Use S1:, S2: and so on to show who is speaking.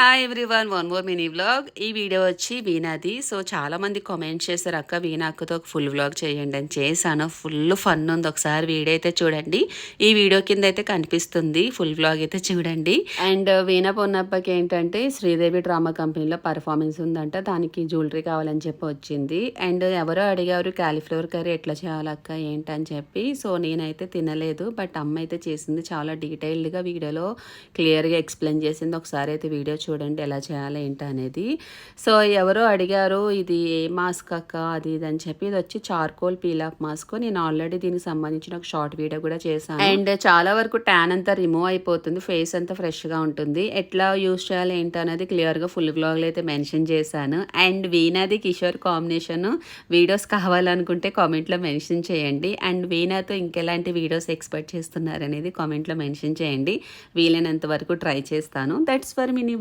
S1: Hi everyone, one more mini vlog. ఈ video వచ్చి వీణాది. So చాలామంది కామెంట్ చేశారు, అక్క వీణా అక్కతో ఒక ఫుల్ వ్లాగ్ చేయండి అని. చేశాను. ఫుల్ ఫన్ ఉంది. ఒకసారి వీడియో అయితే చూడండి. ఈ వీడియో కింద అయితే కనిపిస్తుంది. ఫుల్ వ్లాగ్ అయితే చూడండి. అండ్ వీణా పొన్నప్పకి ఏంటంటే శ్రీదేవి డ్రామా కంపెనీలో పర్ఫార్మెన్స్ ఉందంట. దానికి జ్యువెలరీ కావాలని చెప్పి వచ్చింది. అండ్ ఎవరో అడిగారు క్యాలీఫ్లవర్ కర్రీ ఎట్లా చేయాలక్క ఏంటని చెప్పి. సో నేనైతే తినలేదు, బట్ అమ్మ అయితే చేసింది. చాలా డీటెయిల్డ్గా వీడియోలో క్లియర్గా ఎక్స్ప్లెయిన్ చేసింది. ఒకసారి అయితే వీడియో చూడండి ఎలా చేయాలి ఏంటి అనేది. సో ఎవరో అడిగారు ఇది ఏ మాస్క్ అక్క అది ఇది అని చెప్పి. ఇది వచ్చి చార్కోల్ పీల్ ఆఫ్ మాస్క్. నేను ఆల్రెడీ దీనికి సంబంధించిన ఒక షార్ట్ వీడియో కూడా చేశాను. అండ్ చాలా వరకు ట్యాన్ అంతా రిమూవ్ అయిపోతుంది, ఫేస్ అంతా ఫ్రెష్గా ఉంటుంది. ఎట్లా యూస్ చేయాలి ఏంటి అనేది క్లియర్గా ఫుల్ వ్లాగ్లో అయితే మెన్షన్ చేశాను. అండ్ వీణాది కిషోర్ కాంబినేషన్ వీడియోస్ కావాలనుకుంటే కామెంట్లో మెన్షన్ చేయండి. అండ్ వీణాతో ఇంకెలాంటి వీడియోస్ ఎక్స్పెక్ట్ చేస్తున్నారు అనేది కామెంట్లో మెన్షన్ చేయండి. వీలైనంత వరకు ట్రై చేస్తాను. That's for mini vlog.